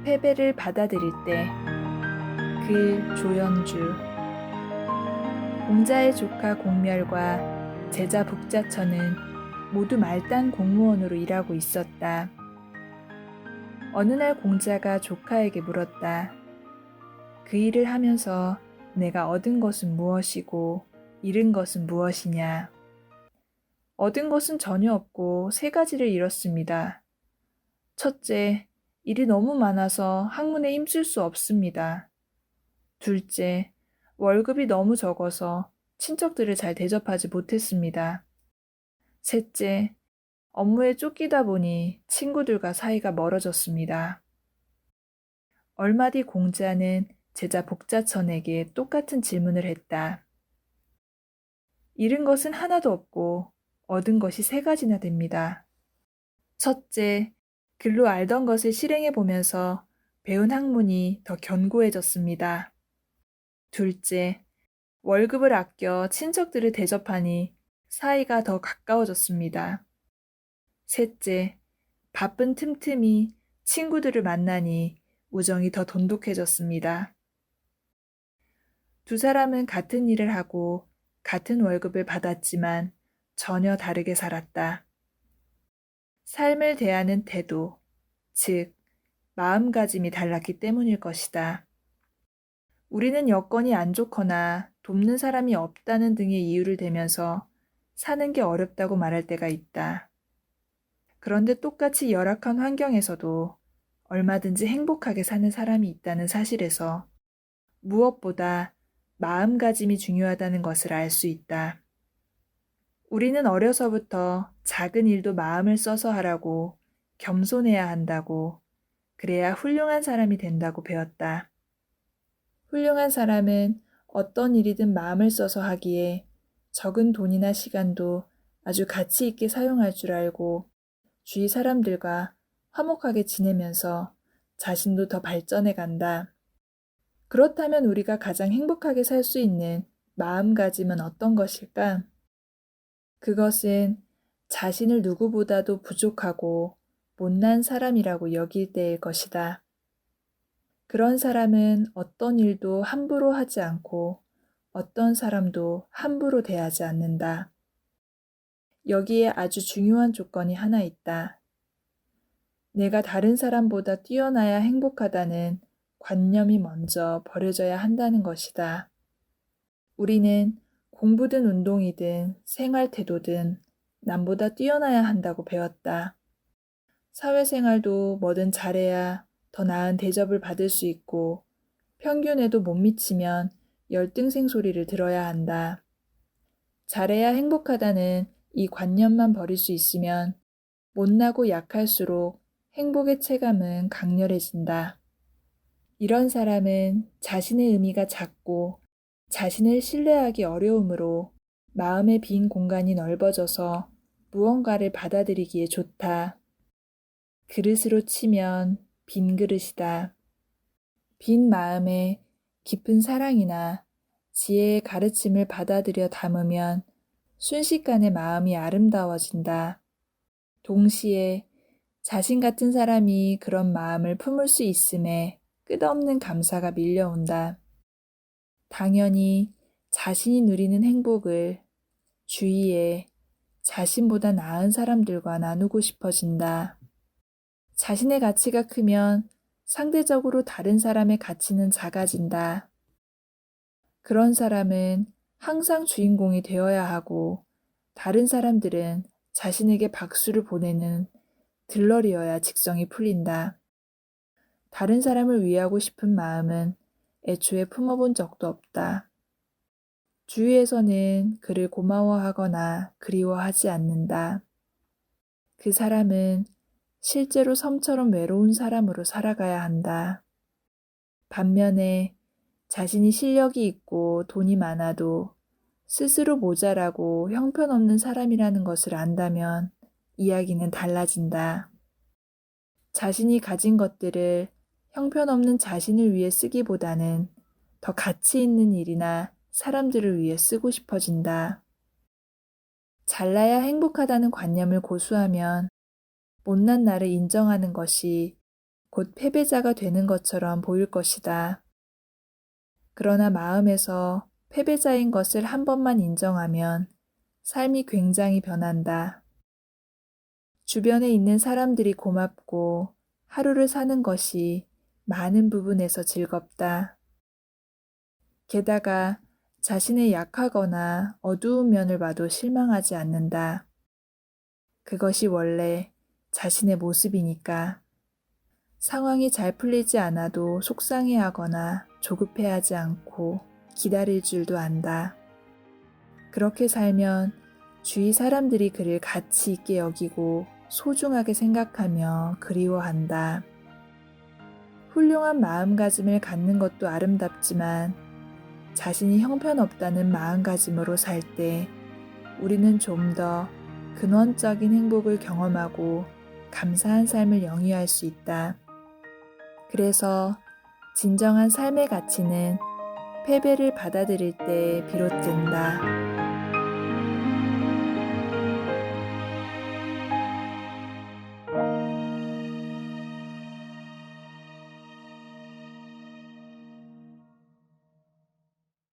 패배를 받아들일 때. 글 조연주. 공자의 조카 공멸과 제자 북자천은 모두 말단 공무원으로 일하고 있었다. 어느 날 공자가 조카에게 물었다. 그 일을 하면서 내가 얻은 것은 무엇이고 잃은 것은 무엇이냐? 얻은 것은 전혀 없고 세 가지를 잃었습니다. 첫째, 일이 너무 많아서 학문에 힘쓸 수 없습니다. 둘째, 월급이 너무 적어서 친척들을 잘 대접하지 못했습니다. 셋째, 업무에 쫓기다 보니 친구들과 사이가 멀어졌습니다. 얼마 뒤 공자는 제자 복자천에게 똑같은 질문을 했다. 잃은 것은 하나도 없고 얻은 것이 세 가지나 됩니다. 첫째, 글로 알던 것을 실행해 보면서 배운 학문이 더 견고해졌습니다. 둘째, 월급을 아껴 친척들을 대접하니 사이가 더 가까워졌습니다. 셋째, 바쁜 틈틈이 친구들을 만나니 우정이 더 돈독해졌습니다. 두 사람은 같은 일을 하고 같은 월급을 받았지만 전혀 다르게 살았다. 삶을 대하는 태도, 즉, 마음가짐이 달랐기 때문일 것이다. 우리는 여건이 안 좋거나 돕는 사람이 없다는 등의 이유를 대면서 사는 게 어렵다고 말할 때가 있다. 그런데 똑같이 열악한 환경에서도 얼마든지 행복하게 사는 사람이 있다는 사실에서 무엇보다 마음가짐이 중요하다는 것을 알 수 있다. 우리는 어려서부터 작은 일도 마음을 써서 하라고, 겸손해야 한다고, 그래야 훌륭한 사람이 된다고 배웠다. 훌륭한 사람은 어떤 일이든 마음을 써서 하기에 적은 돈이나 시간도 아주 가치 있게 사용할 줄 알고 주위 사람들과 화목하게 지내면서 자신도 더 발전해 간다. 그렇다면 우리가 가장 행복하게 살 수 있는 마음가짐은 어떤 것일까? 그것은 자신을 누구보다도 부족하고 못난 사람이라고 여길 때일 것이다. 그런 사람은 어떤 일도 함부로 하지 않고 어떤 사람도 함부로 대하지 않는다. 여기에 아주 중요한 조건이 하나 있다. 내가 다른 사람보다 뛰어나야 행복하다는 관념이 먼저 버려져야 한다는 것이다. 우리는 공부든 운동이든 생활 태도든 남보다 뛰어나야 한다고 배웠다. 사회생활도 뭐든 잘해야 더 나은 대접을 받을 수 있고 평균에도 못 미치면 열등생 소리를 들어야 한다. 잘해야 행복하다는 이 관념만 버릴 수 있으면 못나고 약할수록 행복의 체감은 강렬해진다. 이런 사람은 자신의 의미가 작고 자신을 신뢰하기 어려우므로 마음의 빈 공간이 넓어져서 무언가를 받아들이기에 좋다. 그릇으로 치면 빈 그릇이다. 빈 마음에 깊은 사랑이나 지혜의 가르침을 받아들여 담으면 순식간에 마음이 아름다워진다. 동시에 자신 같은 사람이 그런 마음을 품을 수 있음에 끝없는 감사가 밀려온다. 당연히 자신이 누리는 행복을 주위에 자신보다 나은 사람들과 나누고 싶어진다. 자신의 가치가 크면 상대적으로 다른 사람의 가치는 작아진다. 그런 사람은 항상 주인공이 되어야 하고 다른 사람들은 자신에게 박수를 보내는 들러리여야 직성이 풀린다. 다른 사람을 위하고 싶은 마음은 애초에 품어본 적도 없다. 주위에서는 그를 고마워하거나 그리워하지 않는다. 그 사람은 실제로 섬처럼 외로운 사람으로 살아가야 한다. 반면에 자신이 실력이 있고 돈이 많아도 스스로 모자라고 형편없는 사람이라는 것을 안다면 이야기는 달라진다. 자신이 가진 것들을 형편없는 자신을 위해 쓰기보다는 더 가치 있는 일이나 사람들을 위해 쓰고 싶어진다. 잘나야 행복하다는 관념을 고수하면 못난 나를 인정하는 것이 곧 패배자가 되는 것처럼 보일 것이다. 그러나 마음에서 패배자인 것을 한 번만 인정하면 삶이 굉장히 변한다. 주변에 있는 사람들이 고맙고 하루를 사는 것이 많은 부분에서 즐겁다. 게다가 자신의 약하거나 어두운 면을 봐도 실망하지 않는다. 그것이 원래 자신의 모습이니까. 상황이 잘 풀리지 않아도 속상해하거나 조급해하지 않고 기다릴 줄도 안다. 그렇게 살면 주위 사람들이 그를 가치 있게 여기고 소중하게 생각하며 그리워한다. 훌륭한 마음가짐을 갖는 것도 아름답지만 자신이 형편없다는 마음가짐으로 살 때 우리는 좀 더 근원적인 행복을 경험하고 감사한 삶을 영위할 수 있다. 그래서 진정한 삶의 가치는 패배를 받아들일 때 비롯된다.